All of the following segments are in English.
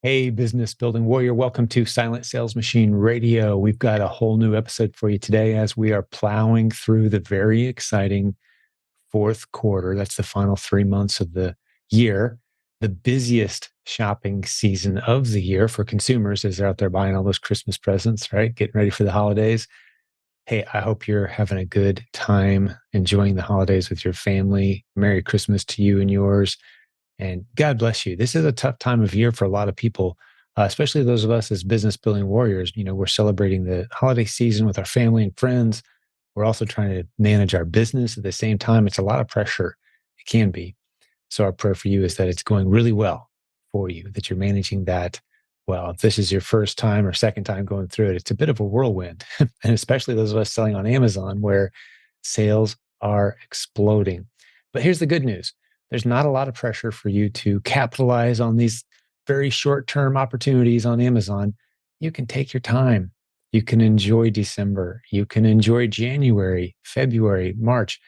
Hey, business building warrior. Welcome to Silent Sales Machine Radio. We've got a whole new episode for you today as we are plowing through the very exciting fourth quarter. That's the final 3 months of the year, the busiest shopping season of the year for consumers as they're out there buying all those Christmas presents, right? Getting ready for the holidays. Hey, I hope you're having a good time enjoying the holidays with your family. Merry Christmas to you and yours. And God bless you. This is a tough time of year for a lot of people, especially those of us as business building warriors. You know, we're celebrating the holiday season with our family and friends. We're also trying to manage our business at the same time. It's a lot of pressure. It can be. So our prayer for you is that it's going really well for you, that you're managing that well. If this is your first time or second time going through it, it's a bit of a whirlwind. And especially those of us selling on Amazon where sales are exploding. But here's the good news. There's not a lot of pressure for you to capitalize on these very short-term opportunities on Amazon. You can take your time. You can enjoy December. You can enjoy January, February, March.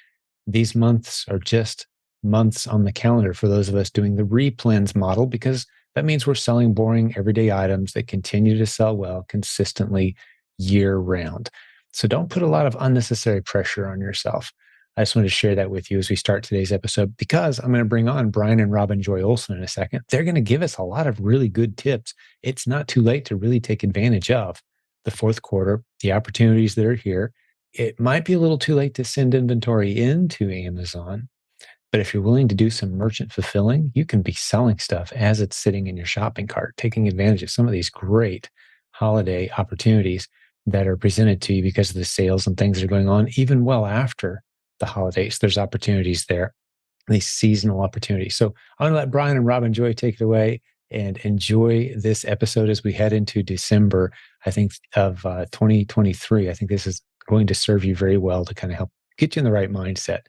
These months are just months on the calendar for those of us doing the replens model, because that means we're selling boring everyday items that continue to sell well consistently year round. So don't put a lot of unnecessary pressure on yourself. I just wanted to share that with you as we start today's episode, because I'm going to bring on Brian and Robin Joy Olson in a second. They're going to give us a lot of really good tips. It's not too late to really take advantage of the fourth quarter, the opportunities that are here. It might be a little too late to send inventory into Amazon, but if you're willing to do some merchant fulfilling, you can be selling stuff as it's sitting in your shopping cart, taking advantage of some of these great holiday opportunities that are presented to you because of the sales and things that are going on, even well after the holidays. There's opportunities there, these seasonal opportunities. So I'm going to let Brian and Robin Joy take it away and enjoy this episode as we head into December, I think, of 2023. I think this is going to serve you very well to kind of help get you in the right mindset.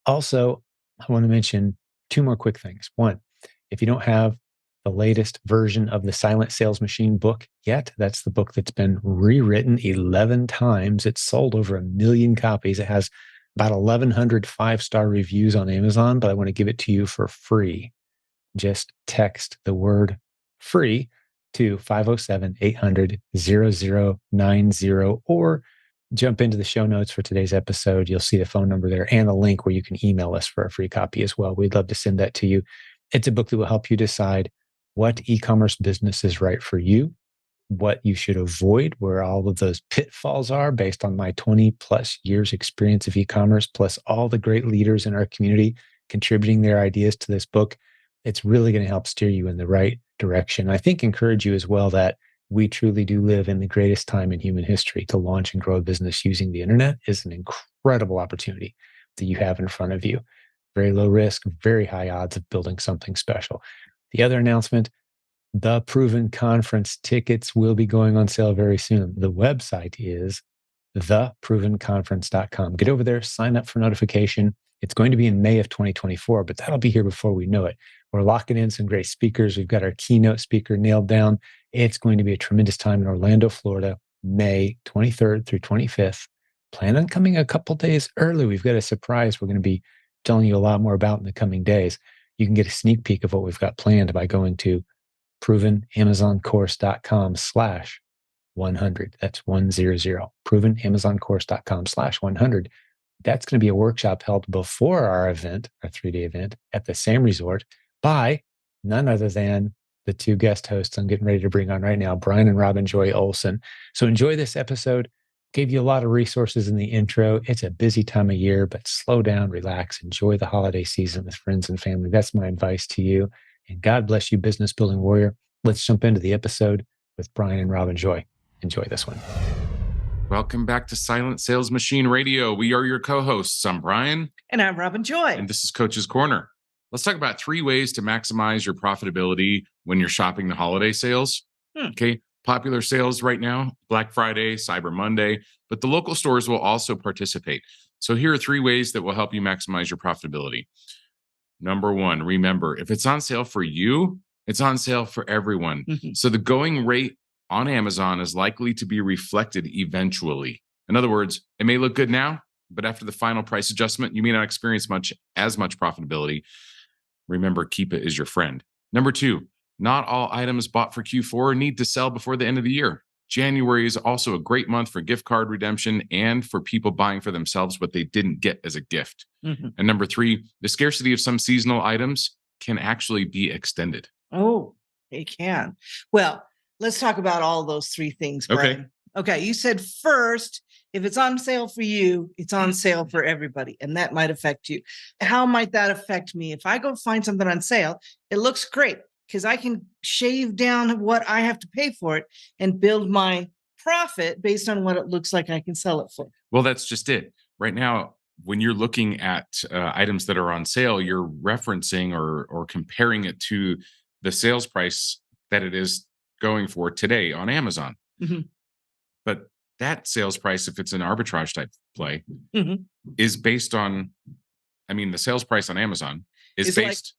Also, I want to mention two more quick things. One, if you don't have the latest version of the Silent Sales Machine book yet, that's the book that's been rewritten 11 times. It's sold over 1 million copies. It has about 1,100 five-star reviews on Amazon, but I want to give it to you for free. Just text the word free to 507-800-0090 or jump into the show notes for today's episode. You'll see the phone number there and a link where you can email us for a free copy as well. We'd love to send that to you. It's a book that will help you decide what e-commerce business is right for you, what you should avoid, where all of those pitfalls are based on my 20 plus years experience of e-commerce, plus all the great leaders in our community contributing their ideas to this book. It's really going to help steer you in the right direction. I think encourage you as well that we truly do live in the greatest time in human history. To launch and grow a business using the internet is an incredible opportunity that you have in front of you. Very low risk, very high odds of building something special. The other announcement, the Proven Conference tickets will be going on sale very soon. The website is theprovenconference.com. Get over there, sign up for notification. It's going to be in May of 2024, but that'll be here before we know it. We're locking in some great speakers. We've got our keynote speaker nailed down. It's going to be a tremendous time in Orlando, Florida, May 23rd through 25th. Plan on coming a couple days early. We've got a surprise we're going to be telling you a lot more about in the coming days. You can get a sneak peek of what we've got planned by going to provenamazoncourse.com/100. That's 100. provenamazoncourse.com/100. That's going to be a workshop held before our event, our 3-day event at the same resort by none other than the two guest hosts I'm getting ready to bring on right now, Brian and Robin Joy Olson. So enjoy this episode. Gave you a lot of resources in the intro. It's a busy time of year, but slow down, relax, enjoy the holiday season with friends and family. That's my advice to you. And God bless you, business building warrior. Let's jump into the episode with Brian and Robin Joy. Enjoy this one. Welcome back to Silent Sales Machine Radio. We are your co-hosts. I'm Brian. And I'm Robin Joy. And this is Coach's Corner. Let's talk about 3 ways to maximize your profitability when you're shopping the holiday sales. Okay. Popular sales right now, Black Friday, Cyber Monday, but the local stores will also participate. So here are 3 ways that will help you maximize your profitability. Number 1, remember, if it's on sale for you, it's on sale for everyone. So the going rate on Amazon is likely to be reflected eventually. In other words, it may look good now, but after the final price adjustment, you may not experience as much profitability. Remember, keep it as your friend. Number 2, not all items bought for Q4 need to sell before the end of the year. January is also a great month for gift card redemption and for people buying for themselves what they didn't get as a gift. Mm-hmm. And number 3, the scarcity of some seasonal items can actually be extended. Oh, it can. Well, let's talk about all those 3 things, Brian. Okay. You said first, if it's on sale for you, it's on sale for everybody, and that might affect you. How might that affect me? If I go find something on sale, it looks great because I can shave down what I have to pay for it and build my profit based on what it looks like I can sell it for. Well, that's just it. Right now, when you're looking at items that are on sale, you're referencing or comparing it to the sales price that it is going for today on Amazon. Mm-hmm. But that sales price, if it's an arbitrage type play, Mm-hmm. is based on, the sales price on Amazon is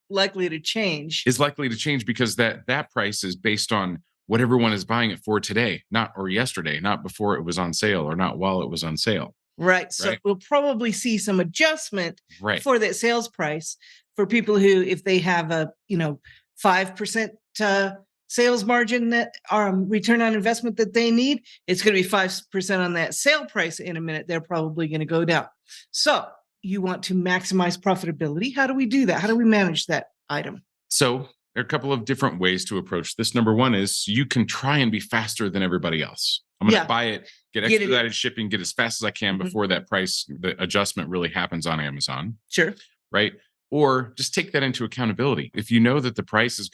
likely to change. Is likely to change because that price is based on what everyone is buying it for today, not or yesterday, not before it was on sale or not while it was on sale. Right. So we'll probably see some adjustment for that sales price for people who, if they have a 5% sales margin that return on investment that they need, it's going to be 5% on that sale price in a minute. They're probably going to go down. So you want to maximize profitability. How do we do that? How do we manage that item? So there are a couple of different ways to approach this. Number 1 is you can try and be faster than everybody else. I'm going to buy it, get expedited shipping, get as fast as I can before that price, the adjustment really happens on Amazon. Sure. Right. Or just take that into accountability. If you know that the price is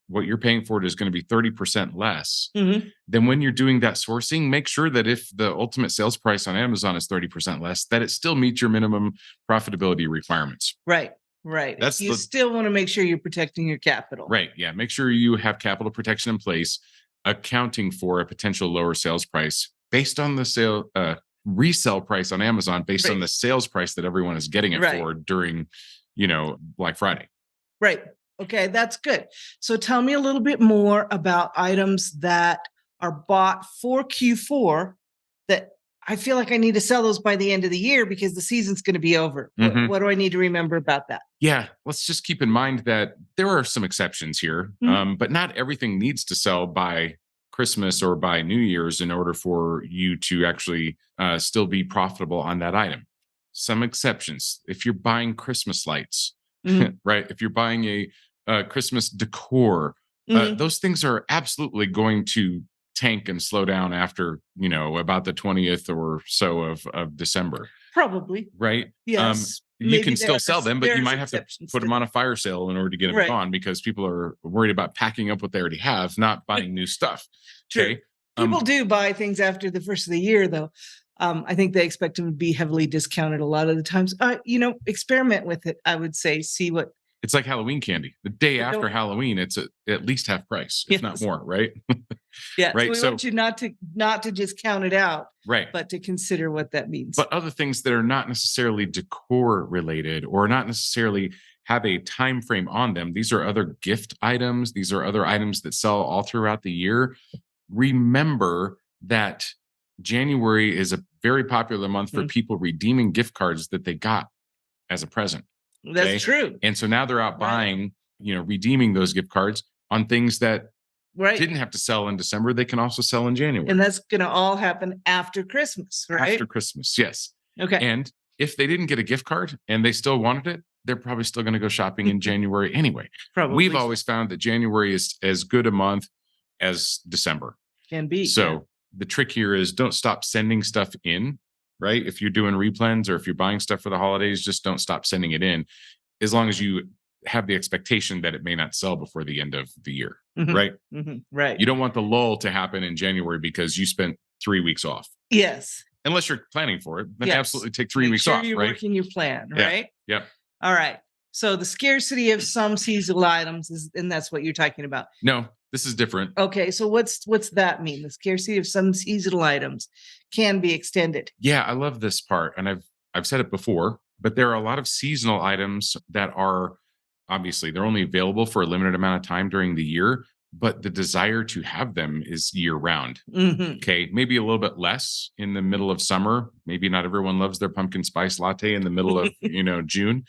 what you're paying for it is going to be 30% less, then when you're doing that sourcing, make sure that if the ultimate sales price on Amazon is 30% less, that it still meets your minimum profitability requirements. Right. You still want to make sure you're protecting your capital. Right. Yeah. Make sure you have capital protection in place, accounting for a potential lower sales price based on the resale price on Amazon, based on the sales price that everyone is getting it for during Black Friday. Right. Okay. That's good. So tell me a little bit more about items that are bought for Q4 that I feel like I need to sell those by the end of the year because the season's going to be over. What do I need to remember about that? Yeah. Let's just keep in mind that there are some exceptions here, but not everything needs to sell by Christmas or by New Year's in order for you to actually still be profitable on that item. Some exceptions. If you're buying Christmas lights, right? If you're buying a Christmas decor, those things are absolutely going to tank and slow down after, about the 20th or so of December. Probably. Right? Yes. You can still sell them, but you might have to put them on a fire sale in order to get them gone because people are worried about packing up what they already have, not buying new stuff. True. Okay. People do buy things after the first of the year, though. I think they expect them to be heavily discounted a lot of the times. Experiment with it, I would say. See what. It's like Halloween candy. The day after Halloween, it's at least half price, if not more, right? Yeah. Right. So we want you not to just count it out, right? But to consider what that means. But other things that are not necessarily decor related or not necessarily have a time frame on them. These are other gift items. These are other items that sell all throughout the year. Remember that January is a very popular month for people redeeming gift cards that they got as a present. That's true. And so now they're out buying, redeeming those gift cards on things that didn't have to sell in December. They can also sell in January. And that's going to all happen after Christmas, right? After Christmas, yes. Okay. And if they didn't get a gift card and they still wanted it, they're probably still going to go shopping in January anyway. Probably. We've always found that January is as good a month as December. Can be. So the trick here is don't stop sending stuff in, right? If you're doing replens or if you're buying stuff for the holidays, just don't stop sending it in as long as you have the expectation that it may not sell before the end of the year, right? Right. You don't want the lull to happen in January because you spent 3 weeks off. Yes. Unless you're planning for it, then absolutely take 3 weeks off, you're right? working your plan, right? Yep. All right. So the scarcity of some seasonal items and that's what you're talking about. No, this is different. Okay. So what's that mean? The scarcity of some seasonal items can be extended. Yeah, I love this part. And I've said it before, but there are a lot of seasonal items that are obviously they're only available for a limited amount of time during the year, but the desire to have them is year round. Okay. Maybe a little bit less in the middle of summer. Maybe not everyone loves their pumpkin spice latte in the middle of, June.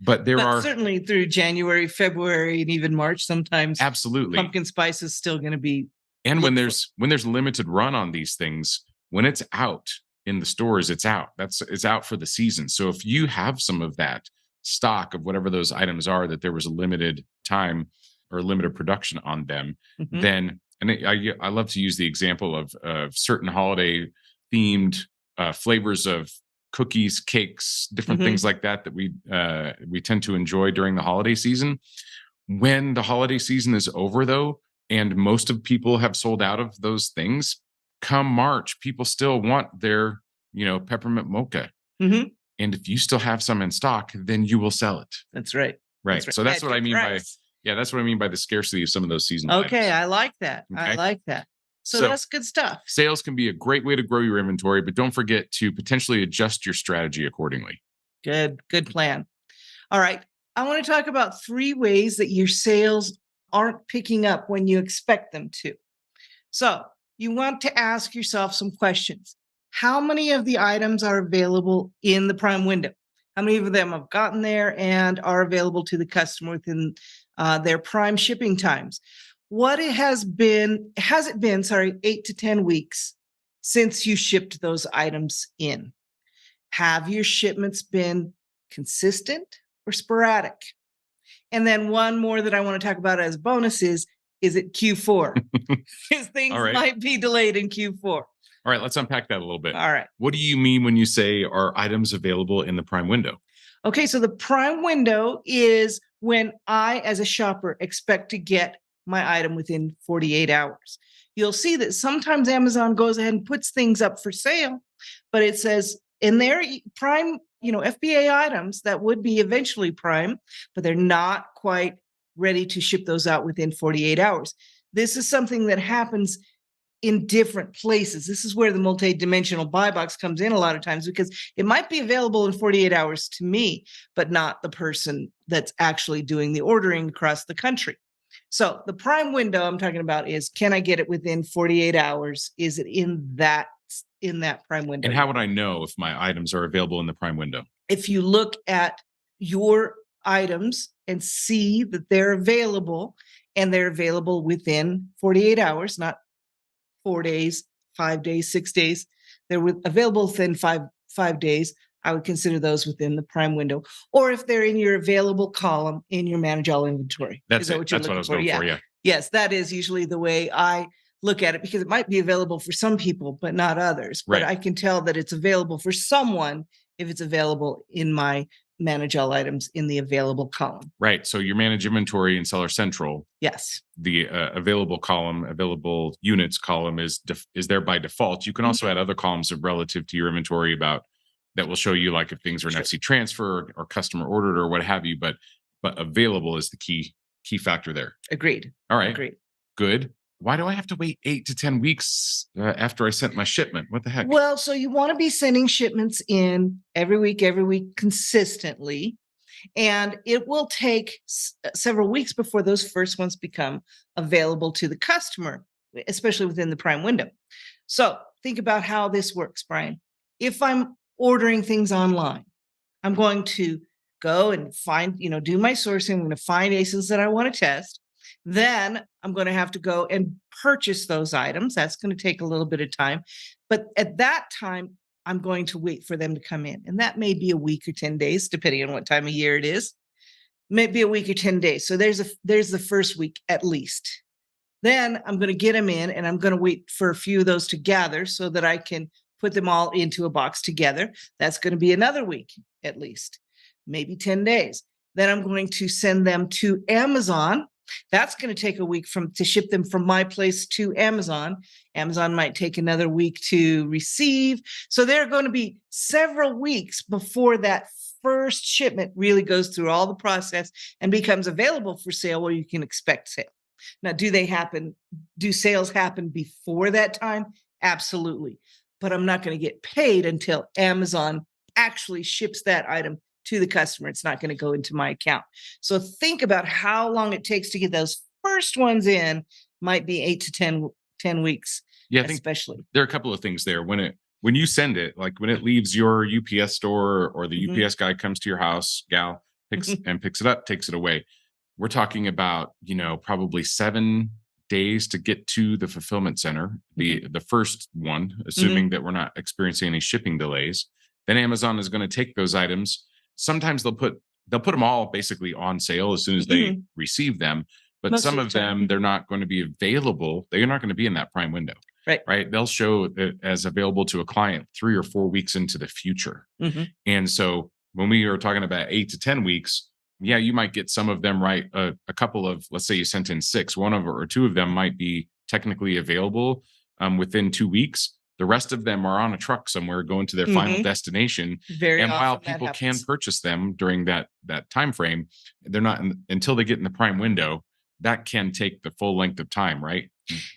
But there are certainly through January, February, and even March, sometimes absolutely pumpkin spice is still going to be. And when there's limited run on these things, when it's out in the stores, it's out. It's out for the season. So if you have some of that stock of whatever those items are that there was a limited time or limited production on them, then I love to use the example of certain holiday themed flavors of cookies, cakes, different things like that we tend to enjoy during the holiday season. When the holiday season is over, though, and most of people have sold out of those things, come March, people still want their, peppermint mocha. And if you still have some in stock, then you will sell it. That's right. Right. That's right. So that's what I mean that's what I mean by the scarcity of some of those seasonal items. I like that. Okay? I like that. So that's good stuff. Sales can be a great way to grow your inventory, but don't forget to potentially adjust your strategy accordingly. Good plan. All right. I want to talk about 3 ways that your sales aren't picking up when you expect them to. So you want to ask yourself some questions. How many of the items are available in the Prime window? How many of them have gotten there and are available to the customer within their Prime shipping times? Has it been 8 to 10 weeks since you shipped those items in? Have your shipments been consistent or sporadic? And then one more that I want to talk about as bonus is it Q4? Because things might be delayed in Q4. All right, let's unpack that a little bit. All right. What do you mean when you say are items available in the Prime window? Okay, so the Prime window is when I, as a shopper, expect to get my item within 48 hours. You'll see that sometimes Amazon goes ahead and puts things up for sale, but it says in their Prime, FBA items that would be eventually Prime, but they're not quite ready to ship those out within 48 hours. This is something that happens in different places. This is where the multi-dimensional buy box comes in a lot of times, because it might be available in 48 hours to me, but not the person that's actually doing the ordering across the country. So the Prime window I'm talking about is, can I get it within 48 hours? Is it in that Prime window? And how would I know if my items are available in the Prime window? If you look at your items and see that they're available, and they're available within 48 hours, not 4 days, 5 days, 6 days. They're available within five days. I would consider those within the Prime window. Or if they're in your available column in your manage all inventory. That's what I was going for. Yeah. Yes, that is usually the way I look at it, because it might be available for some people, but not others. But I can tell that it's available for someone if it's available in my manage all items in the available column. Right. So your manage inventory in Seller Central. Yes. The available column, available units column is there by default. You can also add other columns relative to your inventory that will show you, like, if things are an FC transfer or customer ordered or what have you. But available is the key factor there. Agreed. All right. Agreed. Good. Why do I have to wait 8 to 10 weeks after I sent my shipment? What the heck? Well, so you want to be sending shipments in every week consistently. And it will take several weeks before those first ones become available to the customer, especially within the Prime window. So think about how this works, Brian. If I'm ordering things online, I'm going to go and find, do my sourcing. I'm going to find ASINs that I want to test. Then I'm going to have to go and purchase those items. That's going to take a little bit of time. But at that time, I'm going to wait for them to come in. And that may be a week or 10 days, depending on what time of year it is. Maybe a week or 10 days. So there's the first week at least. Then I'm going to get them in, and I'm going to wait for a few of those to gather so that I can put them all into a box together. That's going to be another week at least, maybe 10 days. Then I'm going to send them to Amazon. That's going to take a week to ship them from my place to Amazon. Amazon might take another week to receive. So there are going to be several weeks before that first shipment really goes through all the process and becomes available for sale, where you can expect sale. Now, do sales happen before that time? Absolutely. But I'm not going to get paid until Amazon actually ships that item to the customer. It's not going to go into my account. So think about how long it takes to get those first ones in. Might be 8 to 10 weeks. Yeah, especially. There are a couple of things there. When you send it, like when it leaves your UPS store or the UPS guy comes to your house, gal, picks it up, takes it away. We're talking about, probably 7 days to get to the fulfillment center, the first one, assuming that we're not experiencing any shipping delays. Then Amazon is going to take those items. Sometimes they'll put them all basically on sale as soon as they receive them. But Most some of of the time. them, they're not going to be available. They're not going to be in that prime window. Right. They'll show it as available to a client 3 or 4 weeks into the future. And so when we are talking about 8 to 10 weeks, yeah, you might get some of them right. A couple of, let's say you sent in 6, one of or 2 of them might be technically available within 2 weeks. The rest of them are on a truck somewhere going to their final destination. Very and often while that people can happens. purchase them during that time frame, they're not until they get in the prime window. That can take the full length of time, right?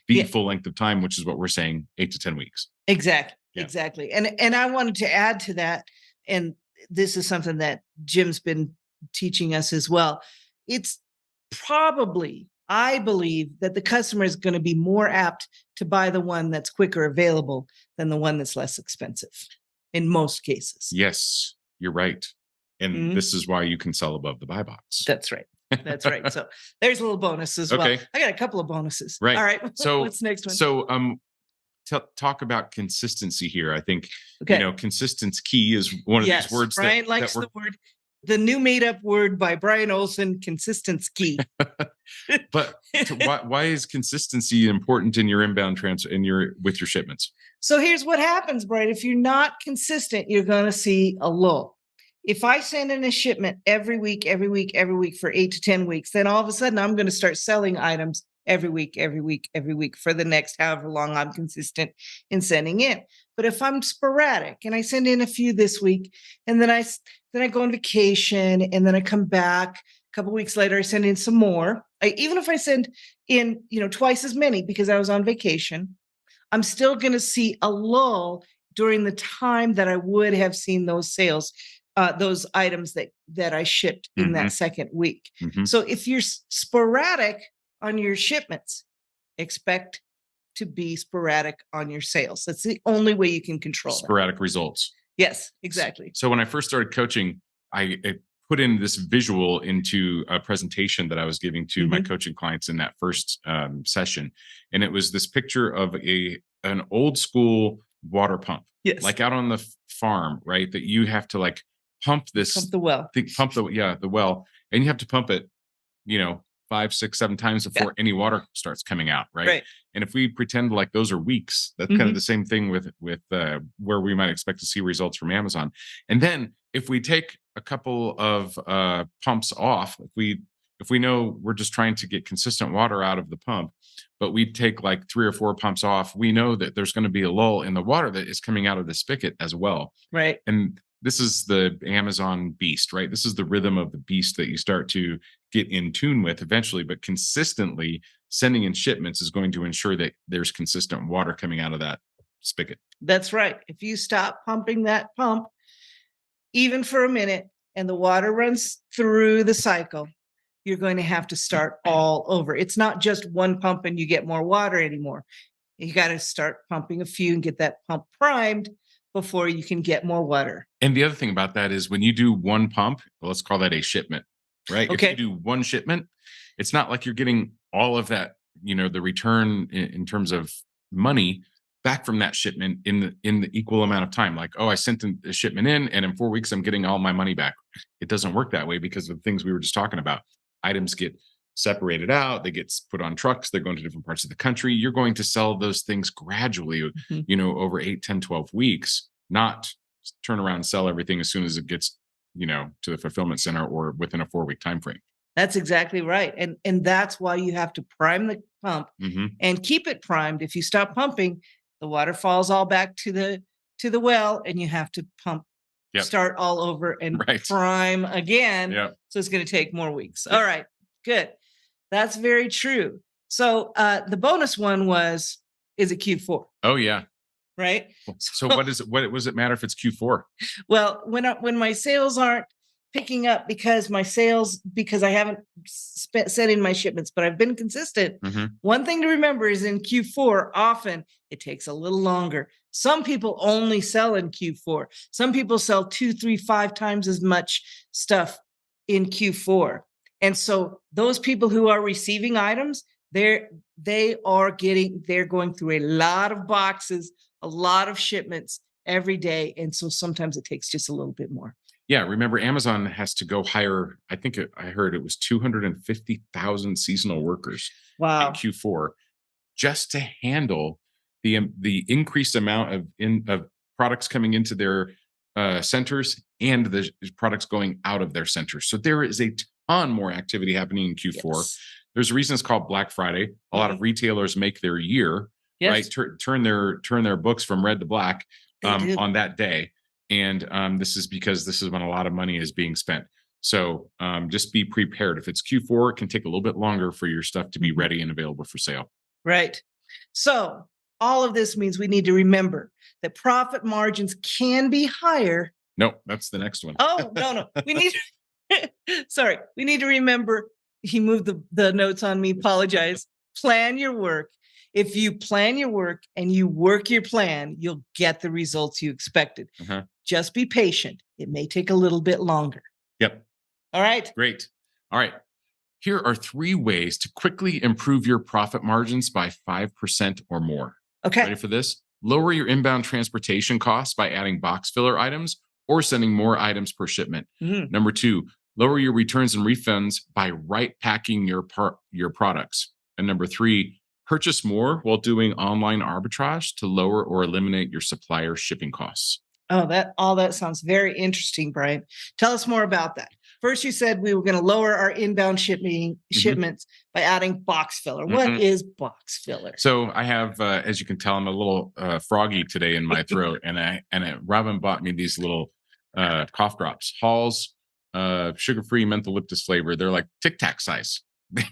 The full length of time, which is what we're saying, 8 to 10 weeks. Exactly. Yeah. Exactly. And I wanted to add to that, and this is something that Jim's been teaching us as well. It's probably, I believe, that the customer is going to be more apt to buy the one that's quicker available than the one that's less expensive in most cases. Yes, you're right. And this is why you can sell above the buy box. That's right. That's right. So there's a little bonus as well. Okay. I got a couple of bonuses. Right. All right. So what's the next one? So talk about consistency here. I think consistency key is one of these words Brian that likes the word, the new made up word by Brian Olson, consistency. But why is consistency important in your inbound with your shipments? So here's what happens, Brian. If you're not consistent, you're going to see a lull. If I send in a shipment every week for 8 to 10 weeks, then all of a sudden I'm going to start selling items every week for the next however long I'm consistent in sending in. But if I'm sporadic and I send in a few this week, and then I go on vacation, and then I come back a couple weeks later, I send in some more. Even if I send in, twice as many because I was on vacation, I'm still going to see a lull during the time that I would have seen those sales, those items that I shipped in that second week. So if you're sporadic on your shipments, expect to be sporadic on your sales. That's the only way you can control sporadic results. Yes, exactly. So when I first started coaching, I put in this visual into a presentation that I was giving to my coaching clients in that first session. And it was this picture of an old school water pump, like out on the farm, right? That you have to pump the well, the well, and you have to pump it, 5, 6, 7 times before any water starts coming out, right? And if we pretend like those are weeks, that's kind of the same thing with where we might expect to see results from Amazon. And then if we take a couple of pumps off, if we know we're just trying to get consistent water out of the pump, but we take 3 or 4 pumps off, we know that there's going to be a lull in the water that is coming out of the spigot as well. Right. And this is the Amazon beast, right? This is the rhythm of the beast that you start to get in tune with eventually, but consistently sending in shipments is going to ensure that there's consistent water coming out of that spigot. That's right. If you stop pumping that pump, even for a minute, and the water runs through the cycle, you're going to have to start all over. It's not just one pump and you get more water anymore. You got to start pumping a few and get that pump primed before you can get more water. And the other thing about that is when you do one pump, let's call that a shipment, right? Okay. If you do one shipment, it's not like you're getting all of that, the return in terms of money back from that shipment in the equal amount of time. I sent a shipment in, and in 4 weeks, I'm getting all my money back. It doesn't work that way because of the things we were just talking about. Items get separated out, they get put on trucks, they're going to different parts of the country. You're going to sell those things gradually, over 8, 10, 12 weeks, not turn around and sell everything as soon as it gets, to the fulfillment center or within a 4-week time frame. That's exactly right. And that's why you have to prime the pump and keep it primed. If you stop pumping, the water falls all back to the well, and you have to pump, start all over and prime again. So it's going to take more weeks. All right, good. That's very true. So the bonus one is it Q4? Oh yeah. Right. So what does it matter if it's Q4? Well, when my sales aren't picking up because I haven't sent in my shipments, but I've been consistent. One thing to remember is in Q4, often it takes a little longer. Some people only sell in Q4. Some people sell 2, 3, 5 times as much stuff in Q4. And so those people who are receiving items, they're going through a lot of boxes, a lot of shipments every day. And so sometimes it takes just a little bit more. Yeah, remember Amazon has to go hire, I heard it was 250,000 seasonal workers in Q4 just to handle the increased amount of products coming into their centers and the products going out of their centers. So there is a ton more activity happening in Q4. Yes. There's a reason it's called Black Friday. A lot of retailers make their year, right? Turn their books from red to black on that day. And this is because this is when a lot of money is being spent. So just be prepared. If it's Q4, it can take a little bit longer for your stuff to be ready and available for sale. Right. So all of this means we need to remember that profit margins can be higher. No, that's the next one. Oh, no. We need we need to remember. He moved the notes on me. Apologize. Plan your work. If you plan your work and you work your plan, you'll get the results you expected. Just be patient. It may take a little bit longer. Yep. All right. Great. All right. Here are 3 ways to quickly improve your profit margins by 5% or more. Okay. Ready for this? Lower your inbound transportation costs by adding box filler items or sending more items per shipment. Number 2, lower your returns and refunds by right packing your products. And number 3, purchase more while doing online arbitrage to lower or eliminate your supplier shipping costs. Oh, all that sounds very interesting, Brian. Tell us more about that. First, you said we were going to lower our inbound shipments by adding box filler. What is box filler? So I have, as you can tell, I'm a little froggy today in my throat, and Robin bought me these little cough drops, Hall's sugar-free mentholyptus flavor. They're like Tic Tac size.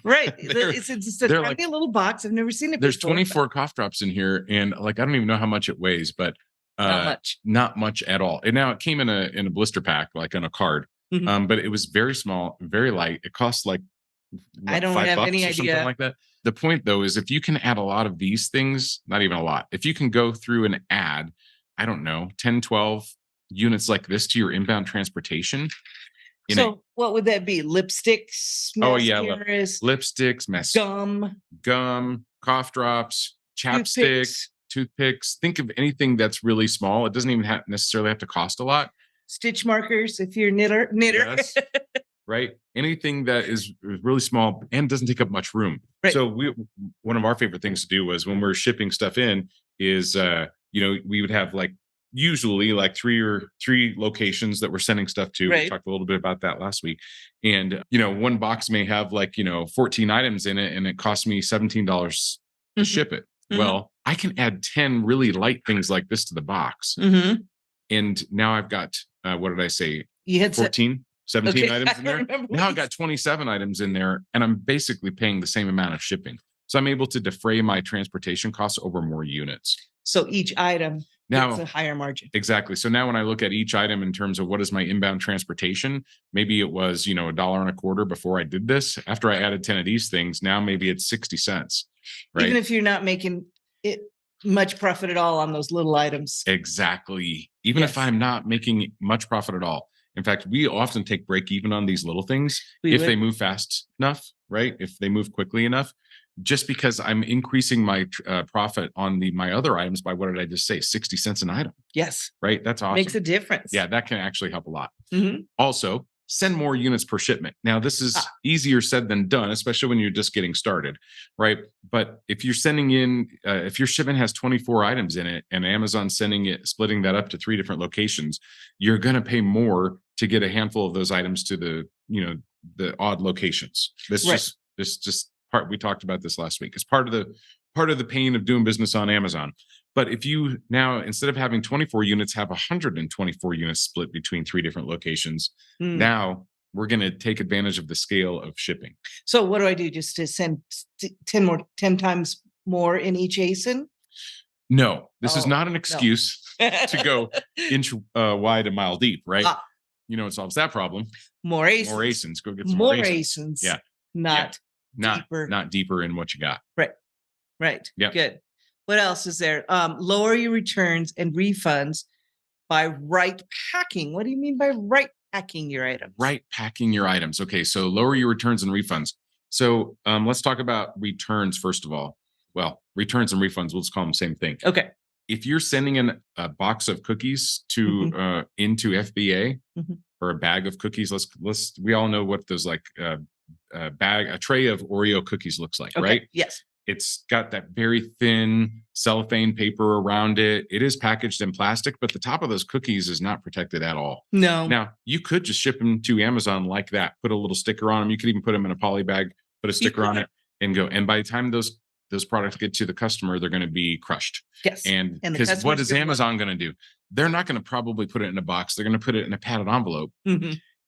Right. It's a tiny little box. I've never seen it There's before. 24 cough drops in here, and I don't even know how much it weighs, but not much at all. And now it came in a blister pack, like on a card. But it was very small, very light. It costs like I don't have any idea, something like that. The point though is if you can add a lot of these things, not even a lot, if you can go through and add, I don't know, 10, 12 units like this to your inbound transportation. So what would that be? Lipsticks, mascaras, lipsticks, gum, cough drops, chapstick, toothpicks. Think of anything that's really small. It doesn't even necessarily have to cost a lot. Stitch markers if you're knitter. Yes, right. Anything that is really small and doesn't take up much room. Right. So one of our favorite things to do was when we're shipping stuff in is we would have usually three locations that we're sending stuff to. Right. We talked a little bit about that last week. And one box may have 14 items in it and it costs me $17 to ship it. Well, I can add 10 really light things like this to the box. And now I've got, what did I say? You had 14, 17 items in there. Now I've got 27 items in there and I'm basically paying the same amount of shipping. So I'm able to defray my transportation costs over more units. So each item gets a higher margin. Exactly. So now when I look at each item in terms of what is my inbound transportation, maybe it was, $1.25 before I did this. After I added 10 of these things, now maybe it's 60 cents. Right? Even if you're not making it much profit at all on those little items. Exactly. Even if I'm not making much profit at all. In fact, we often take break even on these little things if they move fast enough, right? If they move quickly enough, just because I'm increasing my profit on my other items by, what did I just say? 60 cents an item. Yes. Right. That's awesome. Makes a difference. Yeah, that can actually help a lot. Also, send more units per shipment. Now, this is easier said than done, especially when you're just getting started, right? But if you're sending in, if your shipment has 24 items in it and Amazon's splitting that up to 3 different locations, you're going to pay more to get a handful of those items to the odd locations. This just part, we talked about this last week. It's part of the pain of doing business on Amazon. But if you now, instead of having 24 units, have 124 units split between 3 different locations, now we're going to take advantage of the scale of shipping. So what do I do? Just to send 10 times more in each ASIN? No, this is not an excuse to go inch wide and mile deep, right? It solves that problem. More ASINs. More ASINs. Go get some more ASINs. Yeah. Not deeper in what you got. Right. Yeah. Good. What else is there? Lower your returns and refunds by right packing. What do you mean by right packing your items. Right packing your items. Okay, so lower your returns and refunds. So let's talk about returns first of all. Well, returns and refunds, we'll just call them the same thing. Okay. If you're sending in a box of cookies to into FBA or a bag of cookies, we all know what those like a tray of Oreo cookies looks like, Okay. right? Yes. It's got that very thin cellophane paper around it. It is packaged in plastic, but the top of those cookies is not protected at all. No. Now, you could just ship them to Amazon like that, put a little sticker on them. You could even put them in a poly bag, put a sticker on it and go. And by the time those products get to the customer, they're going to be crushed. Yes. And because what is Amazon going to do? They're not going to probably put it in a box. They're going to put it in a padded envelope.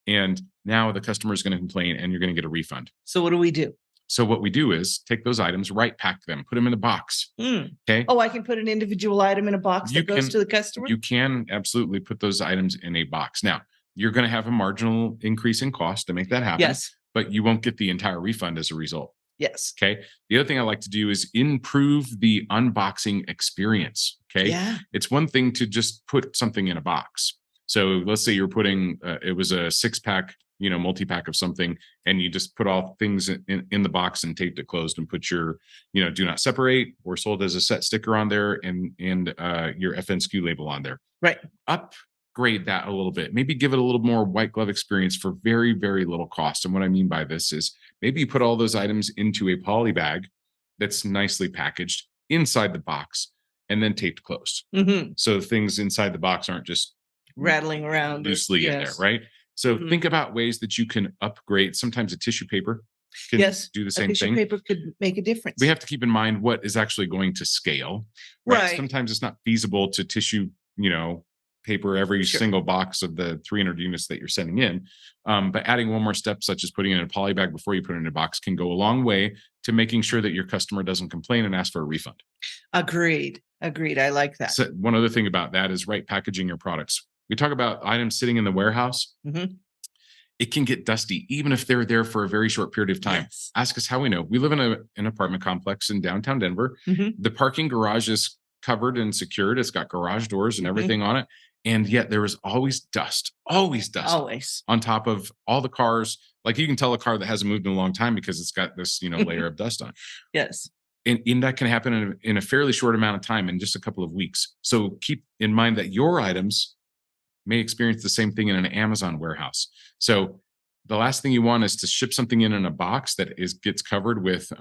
And now the customer is going to complain and you're going to get a refund. So what do we do? So what we do is take those items, right pack them, put them in a box. Okay. Oh, I can put an individual item in a box that goes to the customer? You can absolutely put those items in a box. Now, you're going to have a marginal increase in cost to make that happen. Yes. But you won't get the entire refund as a result. Yes. Okay. The other thing I like to do is improve the unboxing experience. Okay. Yeah. It's one thing to just put something in a box. So let's say you're putting, it was a 6-pack, multi-pack of something, and you just put all things in the box and taped it closed and put your, do not separate or sold as a set sticker on there and your FNSKU label on there. Right. Upgrade that a little bit. Maybe give it a little more white glove experience for very, very little cost. And what I mean by this is maybe you put all those items into a poly bag that's nicely packaged inside the box and then taped closed. So things inside the box aren't just rattling around loosely in there, right? So think about ways that you can upgrade. Sometimes a tissue paper can do the same tissue thing. Paper could make a difference. We have to keep in mind what is actually going to scale. Right. Sometimes it's not feasible to tissue, paper every single box of the 300 units that you're sending in. But adding one more step, such as putting it in a poly bag before you put it in a box, can go a long way to making sure that your customer doesn't complain and ask for a refund. Agreed. I like that. So one other thing about that is right packaging your products. We talk about items sitting in the warehouse. It can get dusty, even if they're there for a very short period of time. Yes. Ask us how we know. We live in an apartment complex in downtown Denver. The parking garage is covered and secured. It's got garage doors and everything on it. And yet there is always dust on top of all the cars. Like you can tell a car that hasn't moved in a long time because it's got this, layer of dust on it. Yes. And that can happen in a fairly short amount of time, in just a couple of weeks. So keep in mind that your items may experience the same thing in an Amazon warehouse. So the last thing you want is to ship something in a box that gets covered with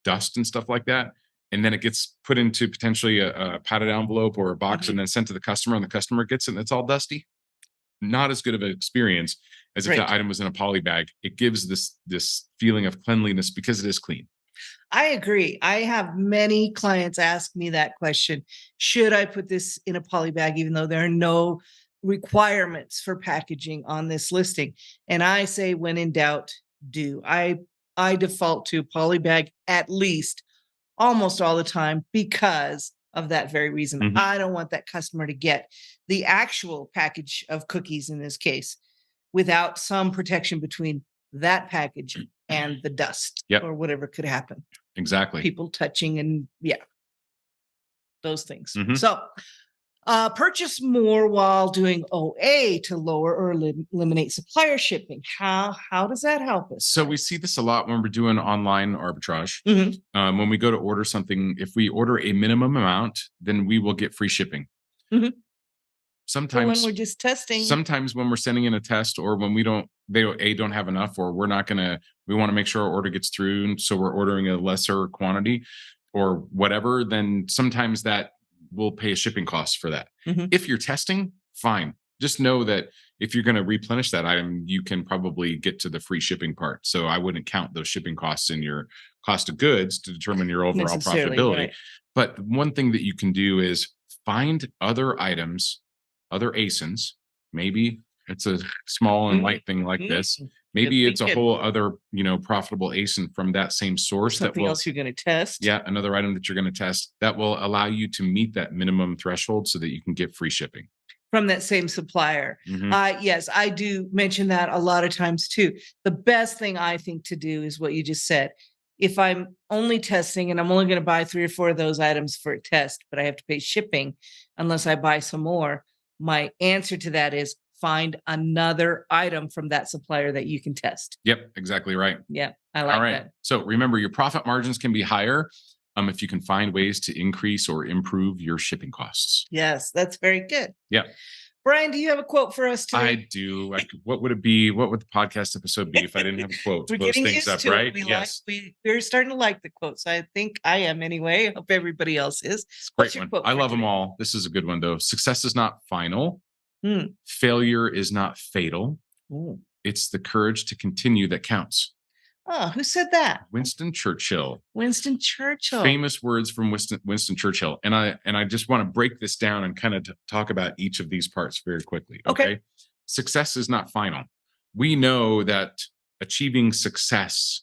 dust and stuff like that. And then it gets put into potentially a padded envelope or a box and then sent to the customer, and the customer gets it and it's all dusty. Not as good of an experience as if that item was in a poly bag. It gives this feeling of cleanliness because it is clean. I agree. I have many clients ask me that question. Should I put this in a poly bag, even though there are no requirements for packaging on this listing? And I say, when in doubt, do. I default to poly bag at least almost all the time because of that very reason. I don't want that customer to get the actual package of cookies in this case without some protection between that package and the dust or whatever could happen. Exactly. People touching and those things. So purchase more while doing OA to lower or eliminate supplier shipping. How does that help us? So we see this a lot when we're doing online arbitrage. When we go to order something, if we order a minimum amount, then we will get free shipping. Sometimes when we're just testing. Sometimes when we're sending in a test, or when they don't have enough, or we want to make sure our order gets through, and so we're ordering a lesser quantity or whatever, then sometimes that we'll pay a shipping cost for that. If you're testing, fine. Just know that if you're going to replenish that item, you can probably get to the free shipping part. So I wouldn't count those shipping costs in your cost of goods to determine your overall profitability. Right. But one thing that you can do is find other items, other ASINs. Maybe it's a small and light thing like this. Maybe it's a whole other, profitable ASIN from that same source. Something else you're going to test. Yeah, another item that you're going to test that will allow you to meet that minimum threshold so that you can get free shipping. From that same supplier. Yes, I do mention that a lot of times too. The best thing I think to do is what you just said. If I'm only testing and I'm only going to buy 3 or 4 of those items for a test, but I have to pay shipping unless I buy some more, my answer to that is find another item from that supplier that you can test. Yep, exactly right. Yeah, I like All right. that. So remember, your profit margins can be higher if you can find ways to increase or improve your shipping costs. Yes, that's very good. Yeah. Brian, do you have a quote for us today? I do. What would it be? What would the podcast episode be if I didn't have a quote to We're close getting things used up, to right? it. Yes. We're starting to like the quotes. I think I am anyway. I hope everybody else is. It's a What's great your one. quote I for love them today? all. This is a good one, though. Success is not final. Hmm. Failure is not fatal. Ooh. It's the courage to continue that counts. Oh, who said that? Winston Churchill. Winston Churchill. Famous words from Winston Churchill. And I just want to break this down and kind of talk about each of these parts very quickly. Okay. Success is not final. We know that achieving success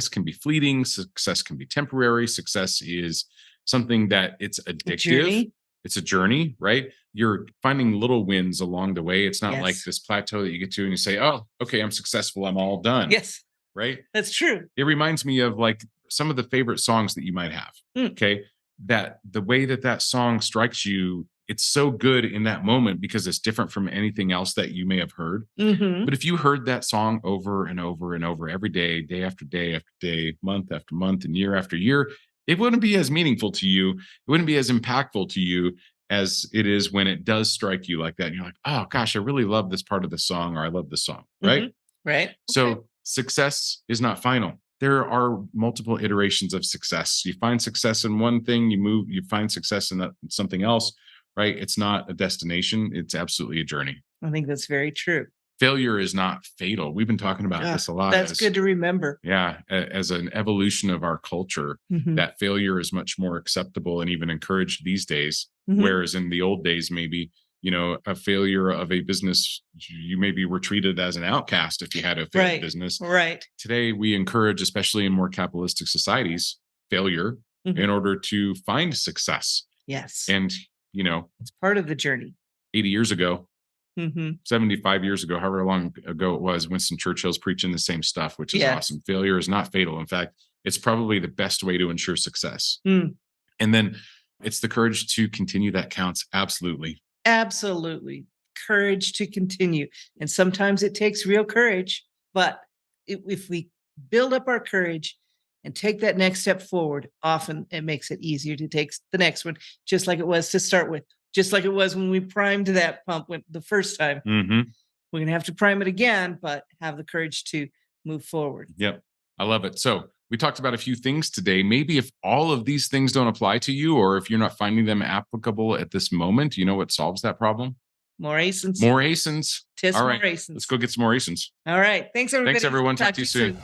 can be fleeting. Success can be temporary. Success is something that it's addictive. Journey. It's a journey, right? You're finding little wins along the way. It's not like Yes. this plateau that you get to and you say, oh, okay, I'm successful. I'm all done. Yes, Right. that's true. It reminds me of like some of the favorite songs that you might have. Okay. That the way that song strikes you, it's so good in that moment because it's different from anything else that you may have heard. Mhm. But if you heard that song over and over and over every day, day after day after day, month after month, and year after year, it wouldn't be as meaningful to you. It wouldn't be as impactful to you as it is when it does strike you like that. And you're like, oh gosh, I really love this part of the song, or I love this song. Right. Mhm. Right. Okay. So success is not final. There are multiple iterations of success. You find success in one thing, you find success in something else, right? It's not a destination. It's absolutely a journey. I think that's very true. Failure is not fatal. We've been talking about this a lot. That's good to remember. Yeah. As an evolution of our culture, Mhm. that failure is much more acceptable and even encouraged these days. Mhm. Whereas in the old days, maybe, a failure of a business, you maybe were treated as an outcast if you had a failed Right. business. Right. Today, we encourage, especially in more capitalistic societies, failure Mhm. in order to find success. Yes. And, It's part of the journey. 80 years ago, Mhm. 75 years ago, however long ago it was, Winston Churchill's preaching the same stuff, which is Yes. awesome. Failure is not fatal. In fact, it's probably the best way to ensure success. Mm. And then it's the courage to continue that counts. Absolutely. Absolutely. Courage to continue. And sometimes it takes real courage, but if we build up our courage and take that next step forward, often it makes it easier to take the next one, just like it was to start with, just like it was when we primed that pump the first time. Mm-hmm. We're going to have to prime it again, but have the courage to move forward. Yep. I love it. So we talked about a few things today. Maybe if all of these things don't apply to you, or if you're not finding them applicable at this moment, you know what solves that problem? More ASINs. More ASINs. Tis All right. more ASINs. Let's go get some more ASINs. All right. Thanks, everybody. Thanks, everyone. Talk to you soon.